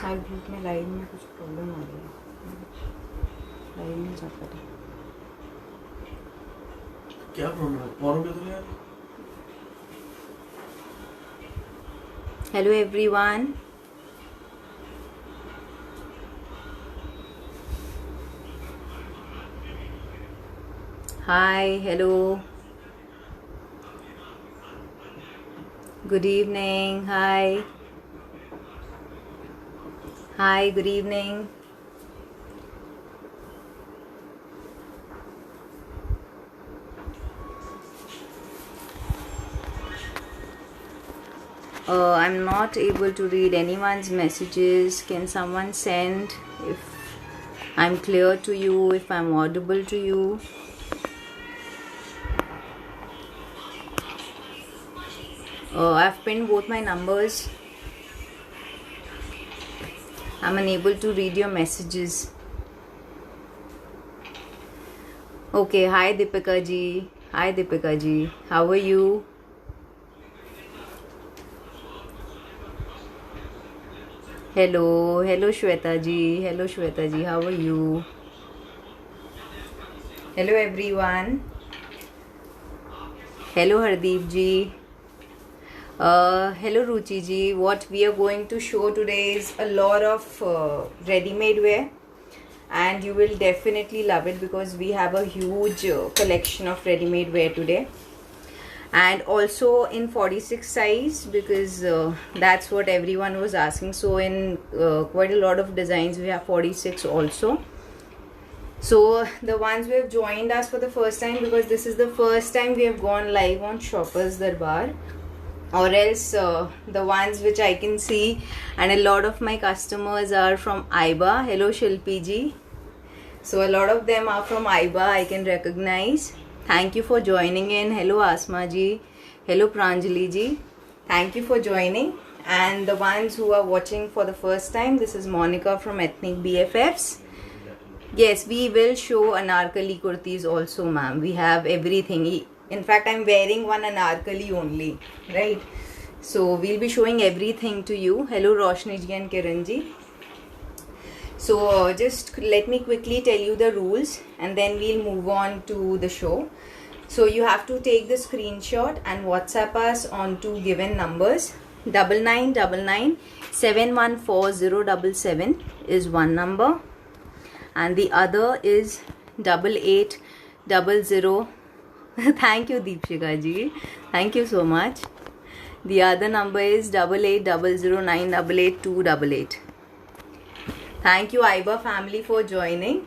आज ग्रुप में लाइव में कुछ प्रॉब्लम आ रही है, लाइव नहीं जा पा रही। क्या प्रॉब्लम है? और क्या तो यार। Hello everyone, hi, hello, good evening, hi hi, good evening. I'm not able to read anyone's messages. Can someone send if I'm clear to you, if I'm audible to you? I've pinned both my numbers. I'm unable to read your messages. Okay, hi Deepika ji. Hi Deepika ji. How are you? Hello Shweta ji. Hello Shweta ji. How are you? Hello everyone. Hello Hardeep ji. Hello Ruchi ji. What we are going to show today is a lot of ready-made wear, and you will definitely love it because we have a huge collection of ready-made wear today. And also in 46 size because that's what everyone was asking. So in quite a lot of designs we have 46 also. So the ones who have joined us for the first time, because this is the first time we have gone live on Shoppers Darbar, or else the ones which I can see, and a lot of my customers are from Aiba. Hello Shilpi ji. So a lot of them are from Aiba, I can recognize. Thank you for joining in. Hello Asma ji. Hello Pranjali ji. Thank you for joining. And the ones who are watching for the first time, this is Monica from Ethnic BFFs. Yes, we will show Anarkali kurtis also, ma'am. We have everything. In fact, I'm wearing one Anarkali only, right? So we'll be showing everything to you. Hello Roshni ji and Kiran ji. So just let me quickly tell you the rules and then we'll move on to the show. So you have to take the screenshot and WhatsApp us on two given numbers. 9999714077 is one number, and the other is 8800. Thank you Deepshika ji. Thank you so much. The other number is 8800988288. Thank you Aiba family for joining.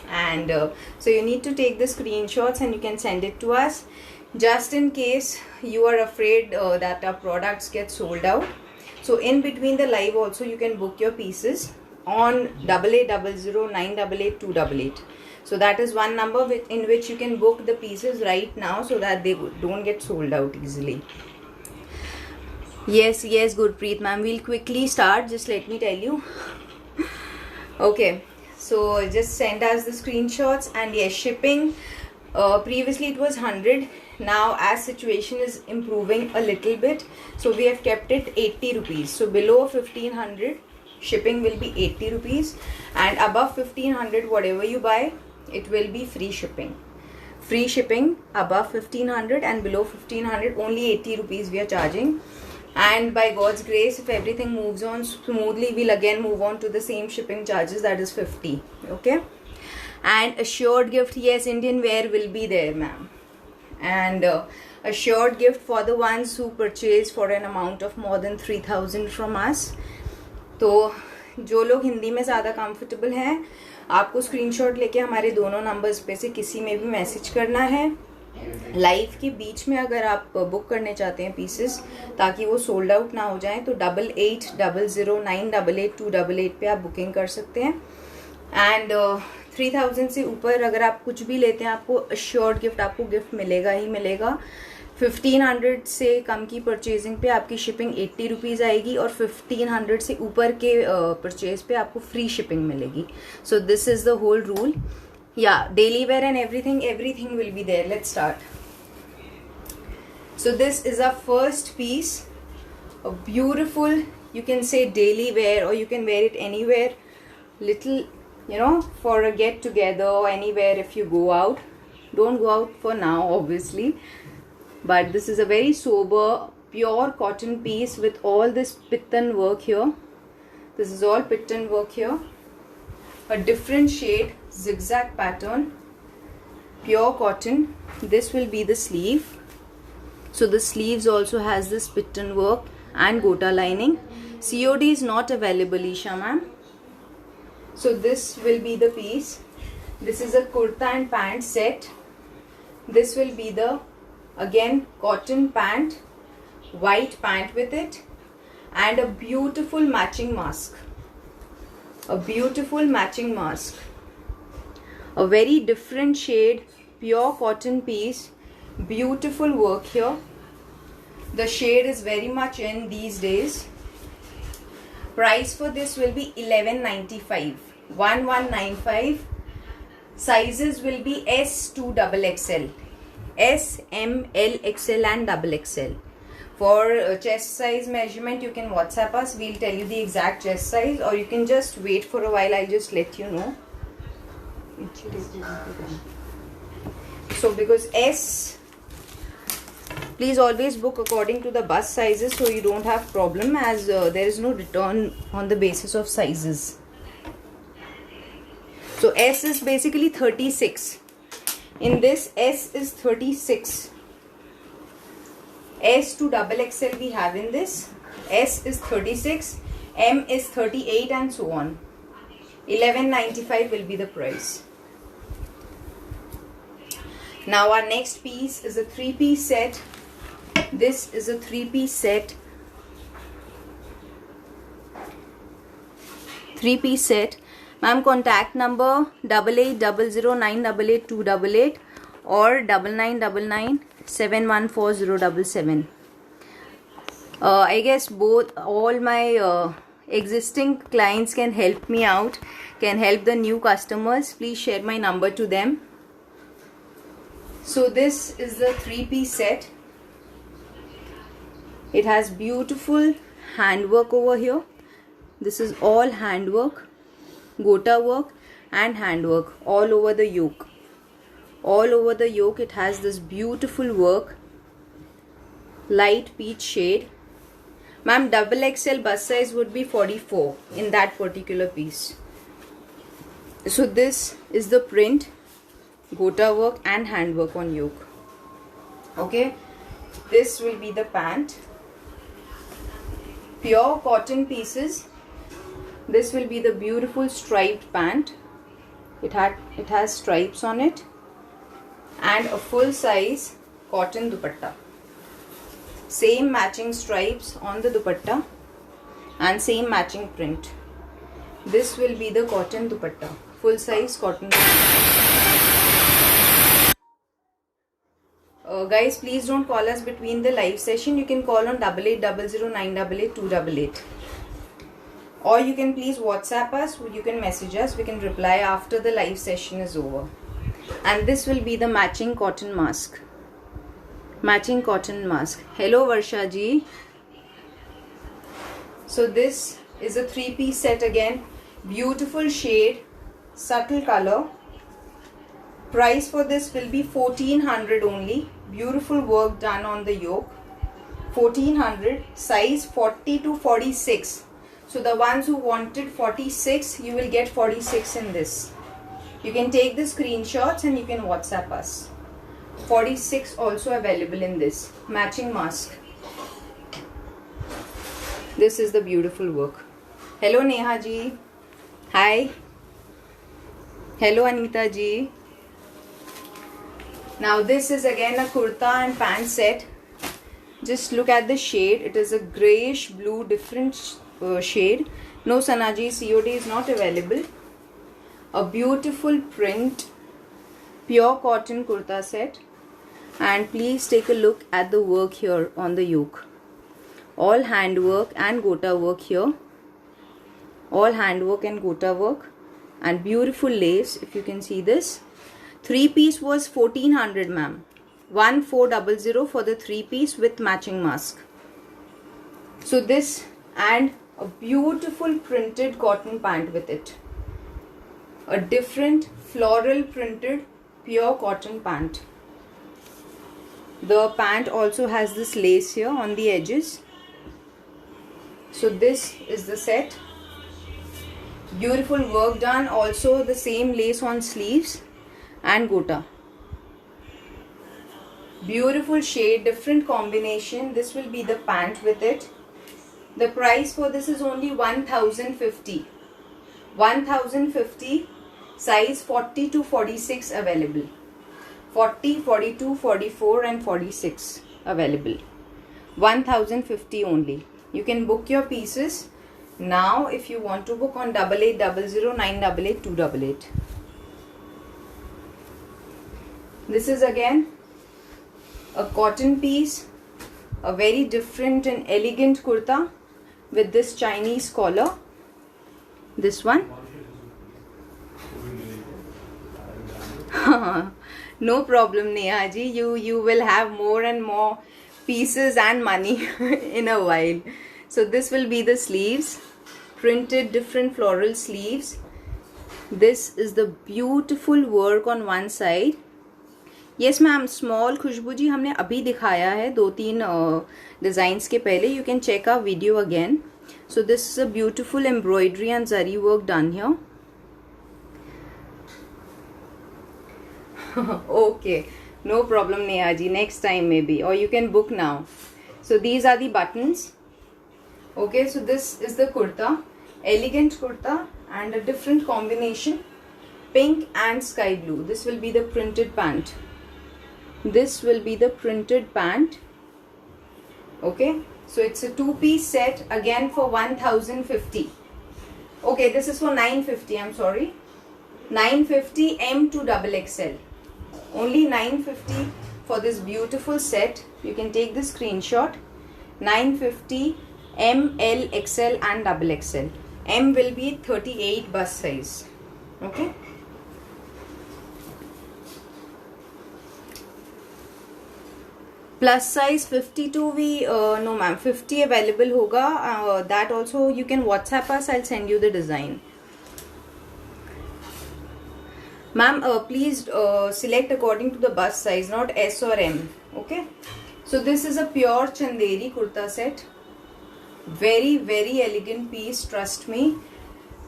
And so you need to take the screenshots and you can send it to us. Just in case you are afraid that our products get sold out, so in between the live also you can book your pieces on 8800988288. So that is one number in which you can book the pieces right now so that they don't get sold out easily. Yes Gurpreet ma'am, we'll quickly start. Just let me tell you. Okay, so just send us the screenshots. And yes, shipping previously it was 100. Now as situation is improving a little bit, so we have kept it 80 rupees. So below 1500 shipping will be 80 rupees, and above 1500 whatever you buy, it will be free shipping. Free shipping above 1500, and below 1500 only 80 rupees we are charging. And by God's grace, if everything moves on smoothly, we'll again move on to the same shipping charges, that is 50. Okay. And assured gift, yes, Indian wear will be there ma'am. And assured gift for the ones who purchase for an amount of more than 3000 from us. तो जो लोग हिंदी में ज़्यादा comfortable हैं, आपको screenshot लेके हमारे दोनों नंबर्स पे से किसी में भी मैसेज करना है. लाइव के बीच में अगर आप बुक करने चाहते हैं पीसेस ताकि वो सोल्ड आउट ना हो जाए, तो 8800988288 पे आप बुकिंग कर सकते हैं. एंड 3000 से ऊपर अगर आप कुछ भी लेते हैं, आपको अश्योर्ड गिफ्ट, आपको गिफ्ट मिलेगा ही मिलेगा. 1500 से कम की परचेजिंग पे आपकी शिपिंग 80 रुपीज़ आएगी, और 1500 से ऊपर के परचेज पे आपको फ्री शिपिंग मिलेगी. So this is the whole rule. Yeah, daily wear and everything will be there. Let's start. So this is our first piece, a beautiful you can say daily wear, or you can wear it anywhere, little, you know, for a get together or anywhere if you go out. Don't go out for now obviously, but this is a very sober pure cotton piece with all this pittan work here. This is all pittan work here, a different shade, zigzag pattern, pure cotton. This will be the sleeve. So the sleeves also has this pittan work and gota lining. COD is not available, Isha ma'am. So this will be the piece. This is a kurta and pant set. This will be the, again, cotton pant, white pant with it, and a beautiful matching mask. A beautiful matching mask. A very different shade, pure cotton piece, beautiful work here. The shade is very much in these days. Price for this will be 1195, 1195. Sizes will be S to XXL, S, M, L, XL and XXL. For chest size measurement, you can WhatsApp us. We'll tell you the exact chest size, or you can just wait for a while. I'll just let you know. So because S, please always book according to the bus sizes, so you don't have problem, as there is no return on the basis of sizes. So S is basically 36. In this, S is 36. S to XXL we have in this. S is 36, M is 38 and so on. 1195 will be the price. Now our next piece is a 3-piece set. This is a 3-piece set. 3-piece set. Ma'am, contact number 8800988288 or 9999714077. I guess all my existing clients can help me out, can help the new customers. Please share my number to them. So this is the 3-piece set. It has beautiful handwork over here. This is all handwork, gota work and handwork all over the yoke. All over the yoke it has this beautiful work, light peach shade. Ma'am, XXL bust size would be 44 in that particular piece. So this is the print, gota work and handwork on yoke. Okay, this will be the pant. Pure cotton pieces. This will be the beautiful striped pant. It has stripes on it, and a full size cotton dupatta. Same matching stripes on the dupatta and same matching print. This will be the cotton dupatta, full size cotton dupatta. Guys, please don't call us between the live session. You can call on 8800988288. Or you can please WhatsApp us, you can message us, we can reply after the live session is over. And this will be the matching cotton mask. Matching cotton mask. Hello Varsha ji. So this is a 3-piece set again. Beautiful shade, subtle color. Price for this will be 1400 only. Beautiful work done on the yoke. 1400. Size 40 to 46. So the ones who wanted 46, you will get 46 in this. You can take the screenshots and you can WhatsApp us. 46 also available in this. Matching mask. This is the beautiful work. Hello Neha ji. Hi. Hello Anita ji. Now this is again a kurta and pant set. Just look at the shade. It is a grayish blue, different shade. No Sanaji, COD is not available. A beautiful print, pure cotton kurta set. And please take a look at the work here on the yoke. All handwork and gota work here. All handwork and gota work. And beautiful lace, if you can see this. 3-piece was 1400 ma'am. 1400 for the 3-piece with matching mask. So this and a beautiful printed cotton pant with it. A different floral printed pure cotton pant. The pant also has this lace here on the edges. So this is the set. Beautiful work done. Also the same lace on sleeves and gota. Beautiful shade, different combination. This will be the pant with it. The price for this is only 1050. 1050, size 40 to 46 available. 40, 42, 44 and 46 available. 1050 only. You can book your pieces now if you want to book on 8800 988 288. This is again a cotton piece, a very different and elegant kurta with this Chinese collar. This one. No problem, Neha ji. You will have more and more pieces and money in a while. So this will be the sleeves, printed different floral sleeves. This is the beautiful work on one side. Yes ma'am, small खुशबू जी हमने अभी दिखाया है 2-3 designs के पहले. You can check our video again. So this is a beautiful embroidery and zari work done here. Okay, no problem Neha ji, next time maybe, or you can book now. So these are the buttons. Okay, so this is the kurta, elegant kurta and a different combination, pink and sky blue. This will be the printed pant. This will be the printed pant. Okay, so it's a 2-piece set again for 1050. Okay, this is for 950. I'm sorry, 950 M to XXL. Only 950 for this beautiful set. You can take the screenshot. 950 M, L, XL and XXL. M will be 38 bust size. Okay. Plus size 52 we no ma'am, 50 available hoga. That also you can WhatsApp us. I'll send you the design. Ma'am, please select according to the bust size, not S or M. Okay. So this is a pure Chanderi kurta set. Very, very elegant piece. Trust me.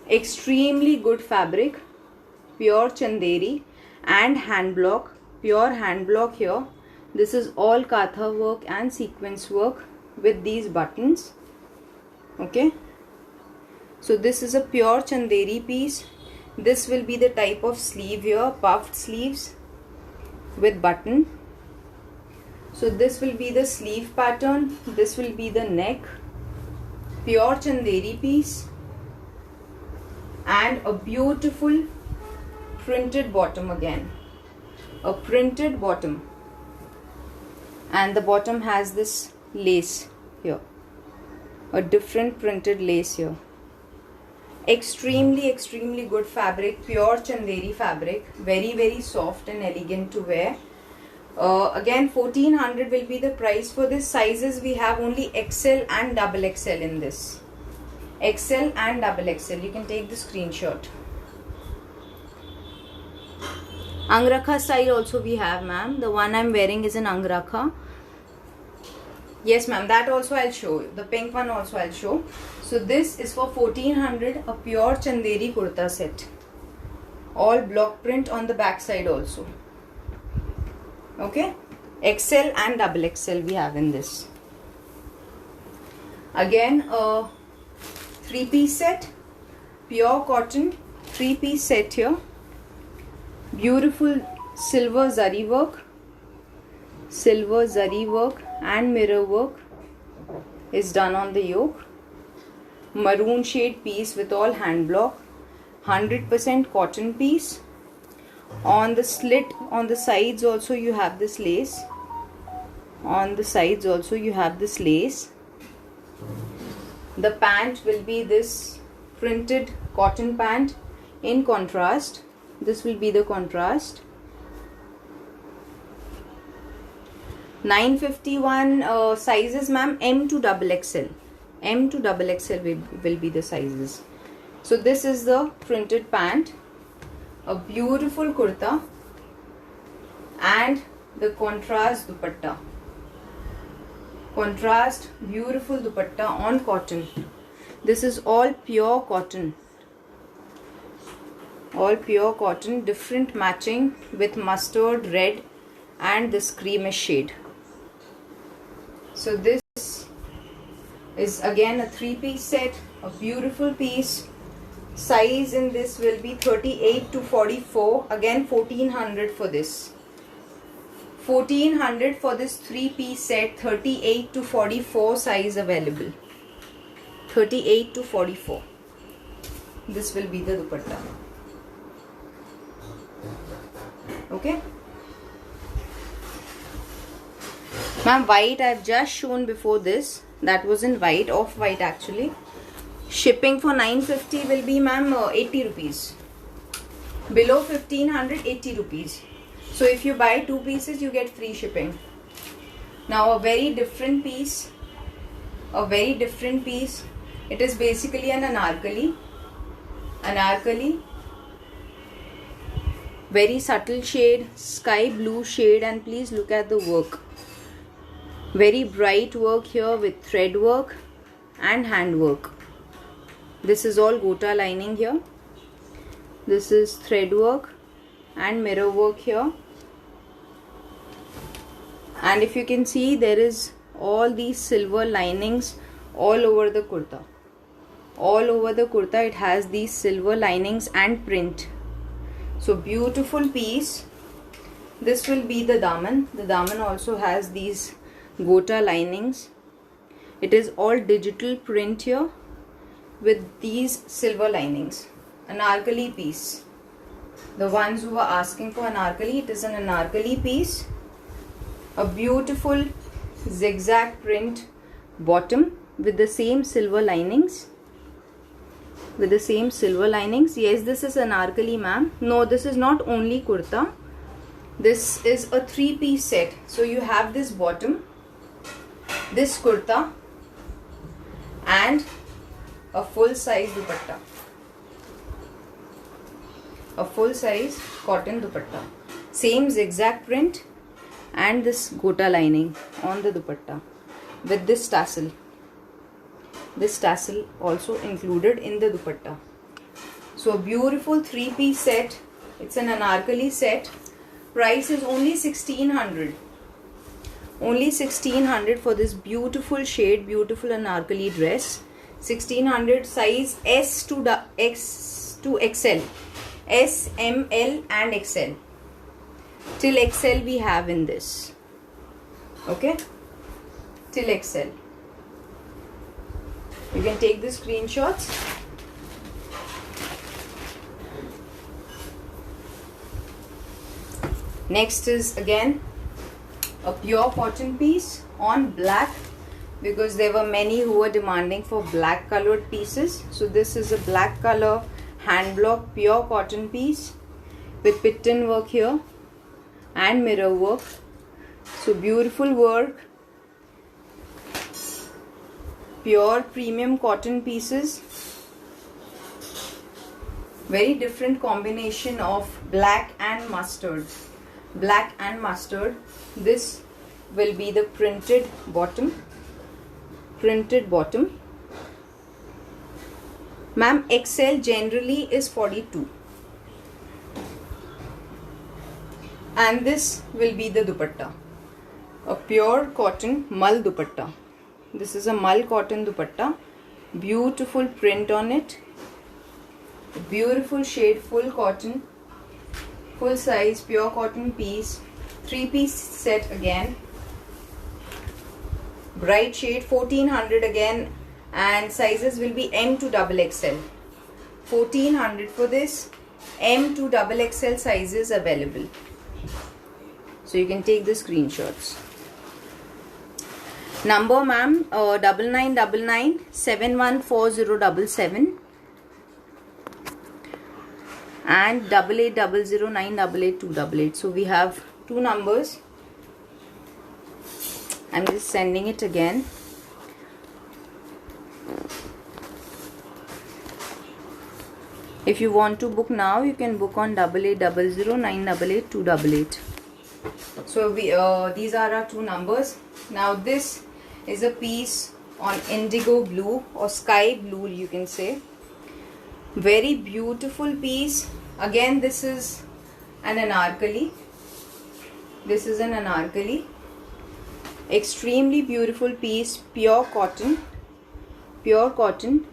Extremely good fabric. Pure Chanderi and hand block. Pure hand block here. This is all katha work and sequence work with these buttons. Okay. So this is a pure Chanderi piece. This will be the type of sleeve here, puffed sleeves with button. So this will be the sleeve pattern. This will be the neck. Pure Chanderi piece. And a beautiful printed bottom again. A printed bottom. And the bottom has this lace here. A different printed lace here. Extremely, extremely good fabric. Pure Chanderi fabric. Very, very soft and elegant to wear. Again 1400 will be the price for this. Sizes we have only XL and XXL in this. XL and XXL. You can take the screenshot. Angrakha style also we have ma'am. The one I'm wearing is an Angrakha. Yes ma'am, that also I'll show you. The pink one also I'll show. So this is for 1400, a pure Chanderi kurta set. All block print on the back side also. Okay. XL and XXL we have in this. Again a 3-piece set. Pure cotton 3-piece set here. Beautiful silver zari work. Silver zari work and mirror work is done on the yoke. Maroon shade piece with all hand block. 100% cotton piece. On the slit on the sides also you have this lace. On the sides also you have this lace. The pant will be this printed cotton pant in contrast. This will be the contrast. 951 sizes ma'am, M to XXL. M to double XL will be the sizes. So this is the printed pant, a beautiful kurta, and the contrast dupatta. Contrast beautiful dupatta on cotton. This is all pure cotton. All pure cotton, different matching with mustard, red and this creamish shade. So this is again a 3-piece set, a beautiful piece. Size in this will be 38 to 44. Again 1400 for this. 1400 for this 3-piece set, 38 to 44 size available. 38 to 44. This will be the dupatta. Okay. Ma'am, white I've just shown before this. That was in white, off white actually. Shipping for 950 will be, ma'am, 80 rupees. Below 1500, 80 rupees. So if you buy 2 pieces, you get free shipping. Now a very different piece. A very different piece. It is basically an anarkali. Anarkali. Very subtle shade, sky blue shade, and please look at the work. Very bright work here with thread work and hand work. This is all gota lining here. This is thread work and mirror work here. And if you can see, there is all these silver linings all over the kurta. All over the kurta it has these silver linings and print. So beautiful piece. This will be the daman. The daman also has these gota linings. It is all digital print here with these silver linings. Anarkali piece. The ones who are asking for anarkali, it is an anarkali piece. A beautiful zigzag print bottom with the same silver linings. With the same silver linings. Yes, this is anarkali, ma'am. No, this is not only kurta. This is a 3-piece set. So you have this bottom, this kurta, and a full size dupatta. A full size cotton dupatta. Same zigzag print and this gota lining on the dupatta with this tassel. This tassel also included in the dupatta. So a beautiful 3-piece set. It's an anarkali set. Price is only 1600. Only 1600 for this beautiful shade, beautiful anarkali dress. 1600, size S to XL. S, M, L and XL. Till XL we have in this. Okay? Till XL. You can take the screenshots. Next is again a pure cotton piece on black, because there were many who were demanding for black colored pieces. So this is a black color hand block pure cotton piece with pitten work here and mirror work. So beautiful work. Pure premium cotton pieces. Very different combination of black and mustard. Black and mustard. This will be the printed bottom. Printed bottom. Ma'am, XL generally is 42. And this will be the dupatta. A pure cotton mal dupatta. This is a mal cotton dupatta. Beautiful print on it. Beautiful shade, full cotton. Full size, pure cotton piece. 3-piece set again. Bright shade, 1400 again. And sizes will be M to XXL. 1400 for this. M to XXL sizes available. So you can take the screenshots. Number, ma'am, 9999 714077 and 8800988288. So we have 2 numbers. I'm just sending it again. If you want to book now, you can book on 8800988288. So these are our 2 numbers. Now this is a piece on indigo blue or sky blue, you can say. Very beautiful piece. Again, this is an anarkali. This is an anarkali. Extremely beautiful piece, pure cotton. Pure cotton.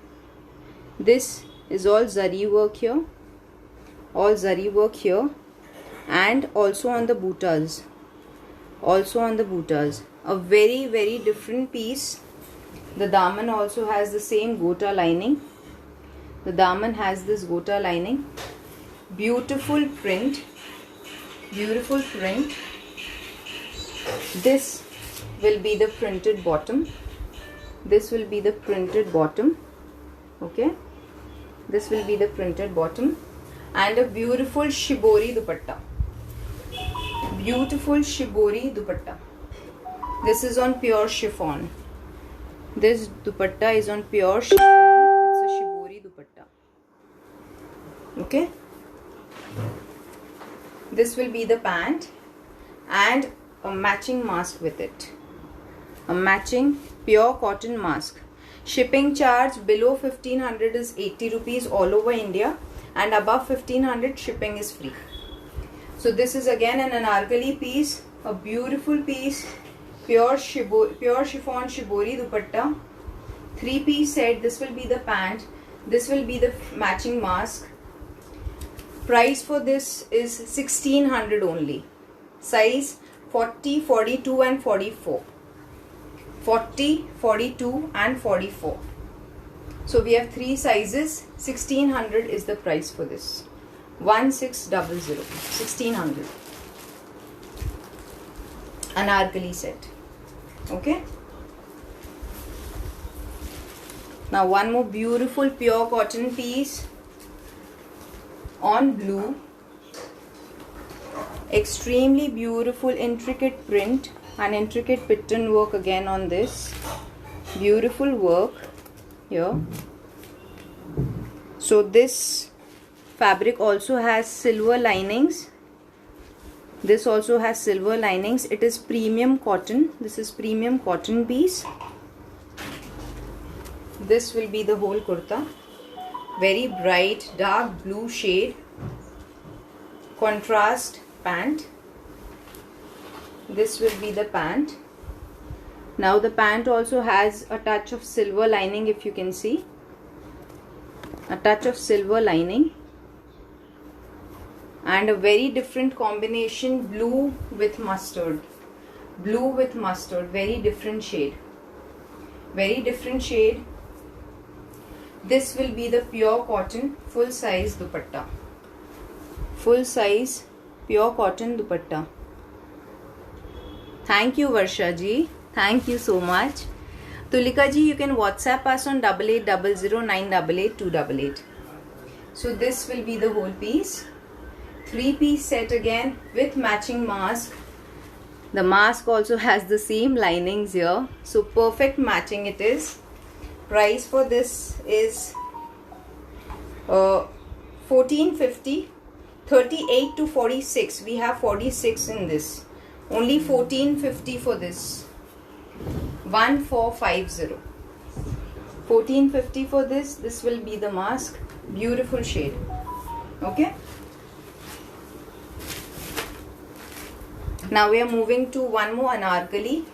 This is all zari work here. All zari work here. And also on the bootas. Also on the bootas. A very, very different piece. The daman also has the same gota lining. The daman has this gota lining. Beautiful print. Beautiful print. This will be the printed bottom. This will be the printed bottom. Okay. This will be the printed bottom. And a beautiful shibori dupatta. Beautiful shibori dupatta. This is on pure chiffon. This dupatta is on pure chiffon. It's a shibori dupatta. Okay. This will be the pant and a matching mask with it. A matching pure cotton mask. Shipping charge below 1500 is 80 rupees all over India, and above 1500 shipping is free. So this is again an anarkali piece, a beautiful piece, pure chiffon shibori dupatta, 3-piece set. This will be the pant. This will be the matching mask. Price for this is 1600 only. Size 40, 42 and 44. 40, 42 and 44. So we have 3 sizes. 1600 is the price for this. 1600. 1600. Anarkali set. Okay. Now one more beautiful pure cotton piece on blue. Extremely beautiful intricate print and intricate pattern work again on this. Beautiful work here. So this fabric also has silver linings. This also has silver linings. It is premium cotton. This is premium cotton piece. This will be the whole kurta. Very bright dark blue shade. Contrast pant. This will be the pant. Now the pant also has a touch of silver lining, if you can see. A touch of silver lining. And a very different combination, blue with mustard. Blue with mustard, very different shade. Very different shade. This will be the pure cotton full size dupatta. Full size pure cotton dupatta. Thank you, Varsha ji. Thank you so much. Tulika ji, you can WhatsApp us on 8800988288. So this will be the whole piece. 3-piece set again with matching mask. The mask also has the same linings here. So perfect matching it is. Price for this is 1450. 38 to 46. We have 46 in this. Only 1450 for this. 1450. 1450 for this. This will be the mask. Beautiful shade. Okay. Now we are moving to one more anarkali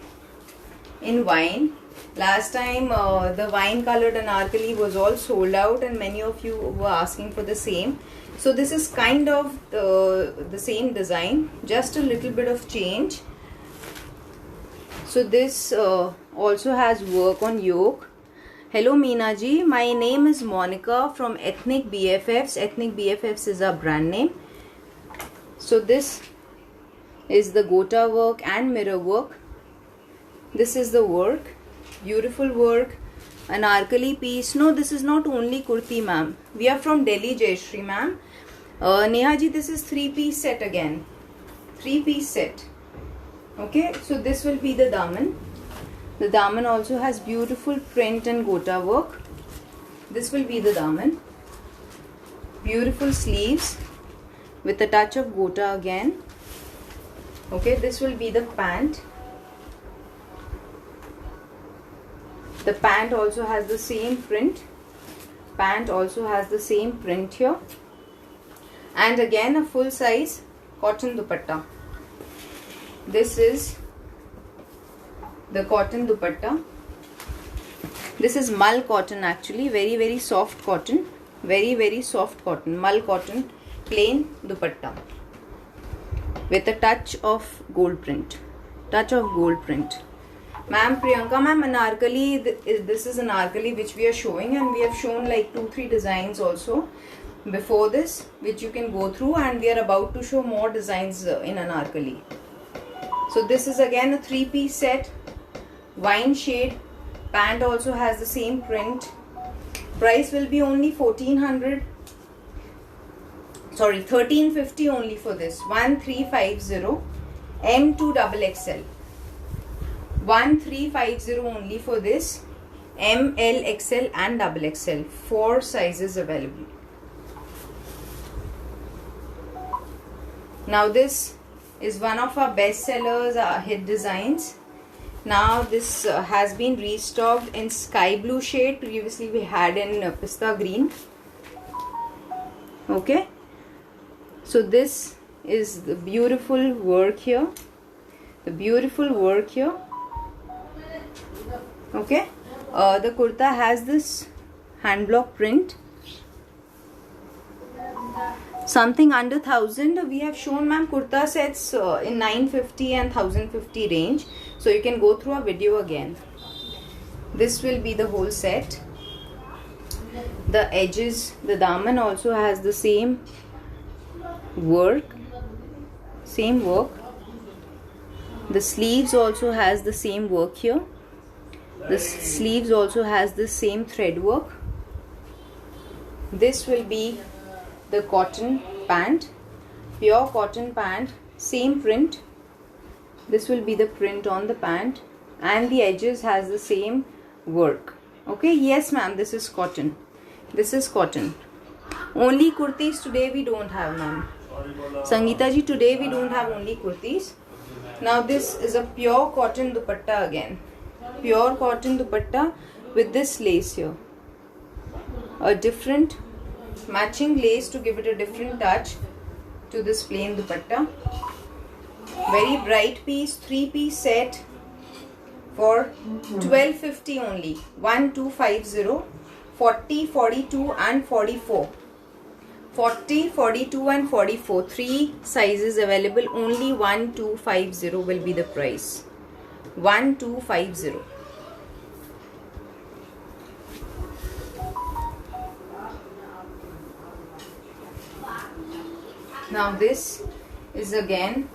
in wine. Last time the wine colored anarkali was all sold out and many of you were asking for the same. So this is kind of the same design, just a little bit of change. So this also has work on yoke. Hello Meena ji, my name is Monica from Ethnic BFFs. Ethnic BFFs is our brand name. So this is the gota work and mirror work. This is the work. Beautiful work. Anarkali piece. No, this is not only kurti, ma'am. We are from Delhi, Jayashree, ma'am. Neha ji, this is 3-piece set again. 3-piece set. Okay, so this will be the daman. The daman also has beautiful print and gota work. This will be the daman. Beautiful sleeves with a touch of gota again. Okay, this will be the pant. The pant also has the same print. Pant also has the same print here. And again a full size cotton dupatta. This is the cotton dupatta. This is mull cotton actually, very soft cotton, very soft cotton, mull cotton, plain dupatta with a touch of gold print, Ma'am, Priyanka ma'am, anarkali, this is anarkali which we are showing, and we have shown like 2-3 designs also before this which you can go through, and we are about to show more designs in anarkali. So this is again a 3-piece set, wine shade. Pant also has the same print. Price will be only 1350 only for this. 1350 M2XXL. 1350 only for this. ML, XL and XXL. 4 sizes available. Now this is one of our best sellers, hit designs. Now this has been restocked in sky blue shade. Previously we had in pista green. Okay. So this is the beautiful work here. Okay. The kurta has this hand block print. Something under 1000. We have shown ma'am kurta sets in 950 and 1050 range. So you can go through a video again. This will be the whole set. The edges, the daman also has the same work. The sleeves also has the same work here. The sleeves also has the same thread work. This will be the cotton pant, pure cotton pant, same print. This will be the print on the pant, and the edges has the same work. Okay, yes ma'am, this is cotton. Only kurtis today we don't have, ma'am. Sangeeta ji, today we don't have only kurtis. Now this is a pure cotton dupatta again. Pure cotton dupatta with this lace here. A different matching lace to give it a different touch to this plain dupatta. Very bright piece, 3-piece set for 1250 only. 1250, 40, 42 and 44. 40, 42 and 44. 3 sizes available. Only 1250 will be the price. 1250. Now this is again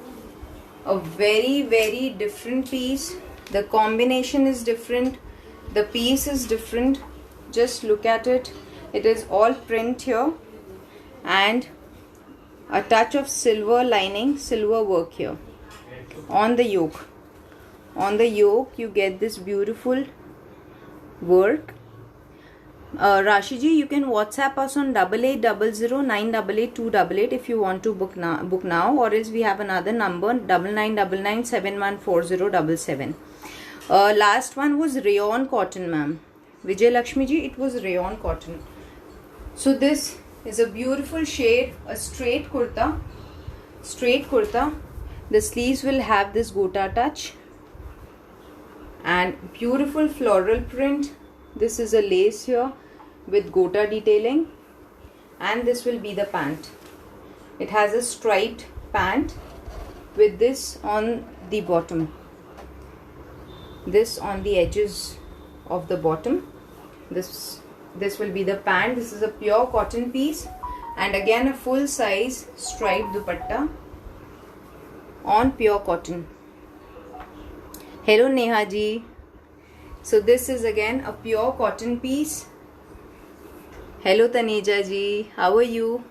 a very different piece. The combination is different, the piece is different. Just look at it. It is all print here and a touch of silver lining, silver work here on the yoke. On the yoke you get this beautiful work. Rashi ji, you can WhatsApp us on 8800988288 if you want to book now, or else we have another number 9999714077. Last one was rayon cotton, ma'am. Vijay Lakshmi ji, it was rayon cotton. So this is a beautiful shade, a straight kurta. The sleeves will have this gota touch and beautiful floral print. This is a lace here with gota detailing, and this will be the pant. It has a striped pant with this on the bottom, this on the edges of the bottom. This will be the pant. This is a pure cotton piece, and again a full size striped dupatta on pure cotton. Hello Neha ji. So this is again a pure cotton piece. Hello Taneja ji, how are you?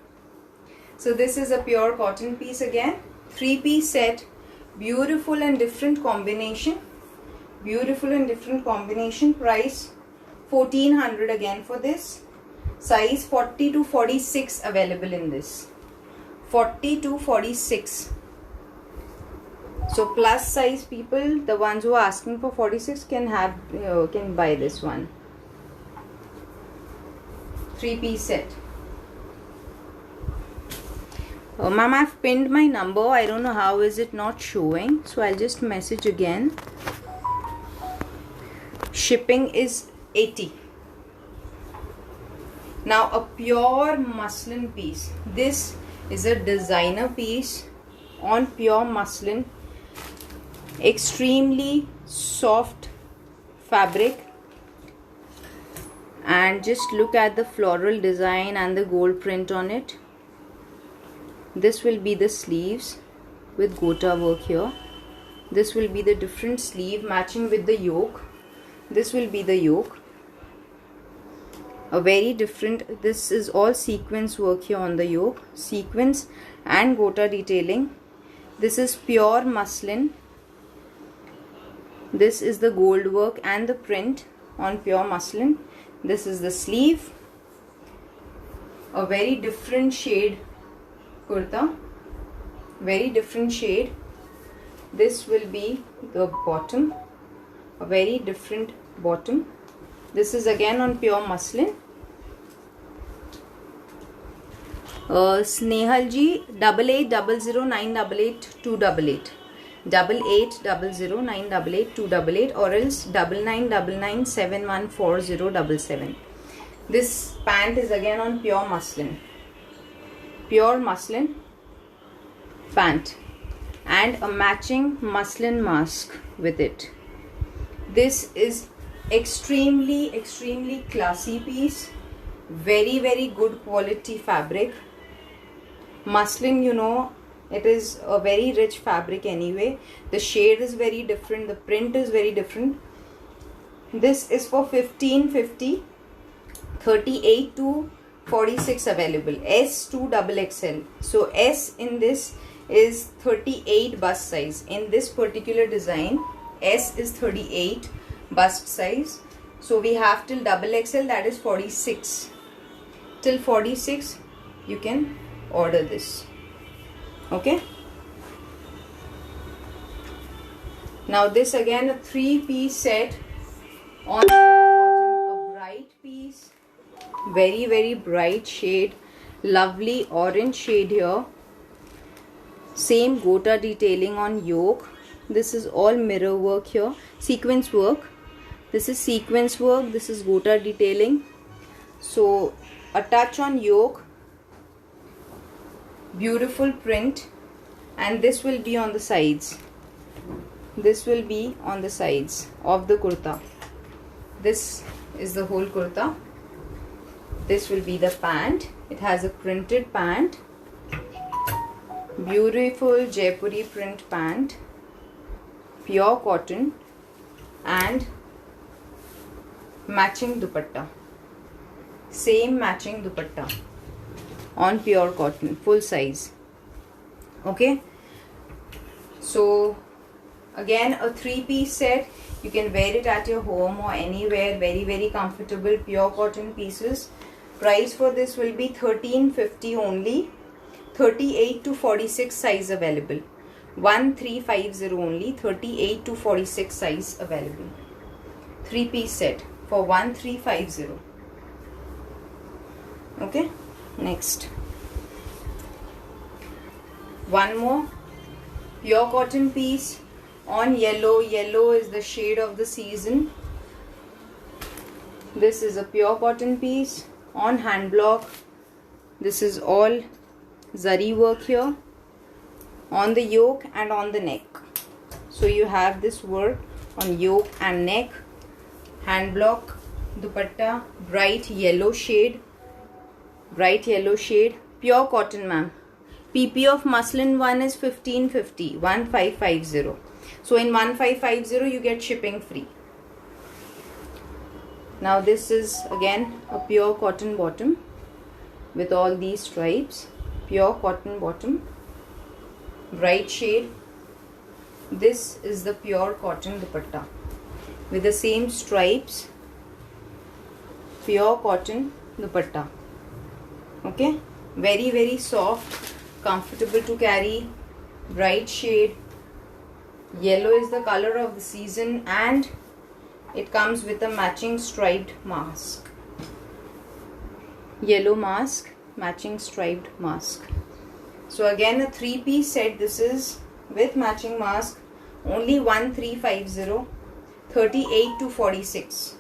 So this is a pure cotton piece again. 3-piece set. Beautiful and different combination. Price 1400 again for this. Size 40 to 46 available in this. 40 to 46. So plus size people, the ones who are asking for 46 can have can buy this one. 3-piece set. Ma'am, I've pinned my number. I don't know how is it not showing, so I'll just message again. Shipping is 80. Now a pure muslin piece. This is a designer piece on pure muslin. Extremely soft fabric, and just look at the floral design and the gold print on it. This will be the sleeves with gota work here. This will be the different sleeve matching with the yoke. This will be the yoke. A very different, this is all sequence work here on the yoke. Sequence and gota detailing. This is pure muslin. This is the gold work and the print on pure muslin. This is the sleeve. A very different shade kurta. Very different shade. This will be the bottom. A very different bottom. This is again on pure muslin. Snehal ji, 8800988288. 8800988288 or else 9999714077. This pant is again on pure muslin. Pure muslin pant and a matching muslin mask with it. This is extremely classy piece. Very good quality fabric. Muslin, you know, it is a very rich fabric anyway. The shade is very different. The print is very different. This is for 1550. 38 to 46 available. S to XXL. So S in this is 38 bust size. In this particular design, S is 38 bust size. So we have till XXL, that is 46. Till 46 you can order this. Okay. Now this again a 3-piece set on a bright piece. Very bright shade. Lovely orange shade here. Same gota detailing on yoke. This is all mirror work here. Sequence work. This is sequence work. This is gota detailing. So a touch on yoke. Beautiful print, and this will be on the sides. This will be on the sides of the kurta. This is the whole kurta. This will be the pant. It has a printed pant. Beautiful Jaipuri print pant. Pure cotton and matching dupatta. Same matching dupatta on pure cotton, full size. Okay, so again a 3-piece set. You can wear it at your home or anywhere. Very comfortable pure cotton pieces. Price for this will be 1350 only. 38 to 46 size available. 1350 only. 38 to 46 size available. 3-piece set for 1350. Okay. Next, one more pure cotton piece on yellow. Yellow is the shade of the season. This is a pure cotton piece on hand block. This is all zari work here on the yoke and on the neck. So you have this work on yoke and neck. Hand block, dupatta, bright yellow shade. Bright yellow shade, pure cotton, ma'am. PP of muslin one is 1550, 1550. So in 1550 you get shipping free. Now this is again a pure cotton bottom with all these stripes. Pure cotton bottom, bright shade. This is the pure cotton dupatta with the same stripes. Pure cotton dupatta. Okay, very soft, comfortable to carry, bright shade. Yellow is the color of the season, and it comes with a matching striped mask. Yellow mask, matching striped mask. So again, a 3-piece set. This is with matching mask, only 1350, 38 to 46.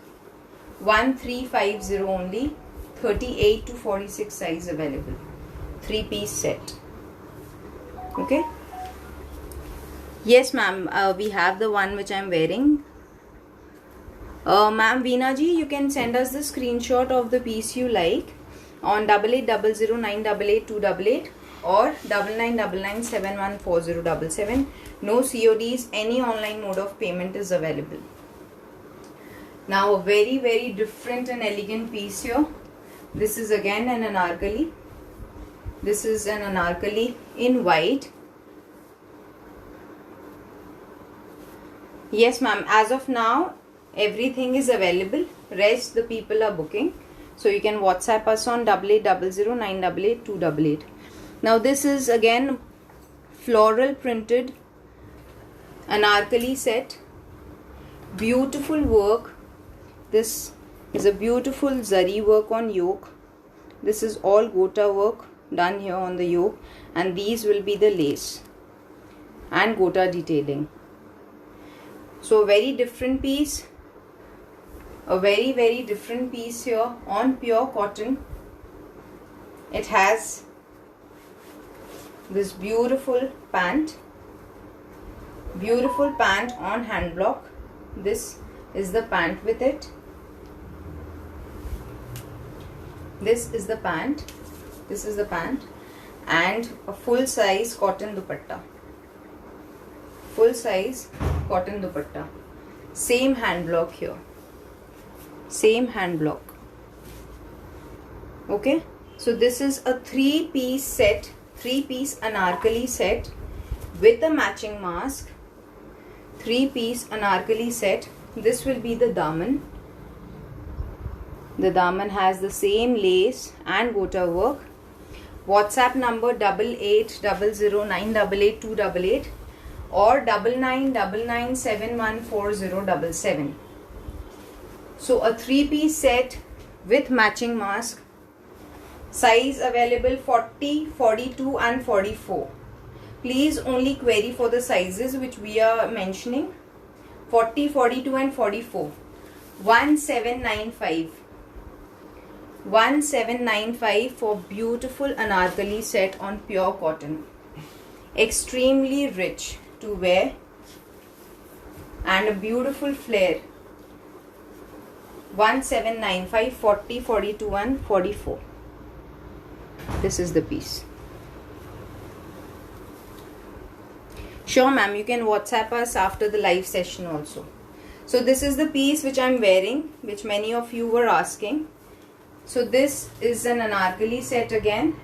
1350 only, 38 to 46 size available. 3-piece set. Okay. Yes, ma'am. We have the one which I am wearing. Ma'am Veena ji, you can send us the screenshot of the piece you like on 8800988288 or 9999714077. No CODs. Any online mode of payment is available. Now a very different and elegant piece here. This is again an anarkali. This is an anarkali in white. Yes, ma'am. As of now, everything is available. Rest the people are booking. So you can WhatsApp us on 8800988288. Now this is again floral printed anarkali set. Beautiful work. This is a beautiful zari work on yoke. This is all gota work done here on the yoke, and these will be the lace and gota detailing. So very different piece, a very different piece here on pure cotton. It has this beautiful pant on hand block. This is the pant with it. This is the pant. This is the pant, and a full size cotton dupatta. Full size cotton dupatta. Same hand block here. Same hand block. Okay. So this is a 3-piece set. 3-piece anarkali set with a matching mask. 3-piece anarkali set. This will be the daman. The daman has the same lace and gota work. WhatsApp number 8800988288 or 9999714077. So a 3-piece set with matching mask. Size available 40, 42 and 44. Please only query for the sizes which we are mentioning. 40, 42 and 44. 1795. 1795 for beautiful anarkali set on pure cotton. Extremely rich to wear and a beautiful flare. 1795, 40, 42 and 44. This is the piece. Sure, ma'am, you can WhatsApp us after the live session also. So this is the piece which I am wearing, which many of you were asking. So this is an anarkali set again.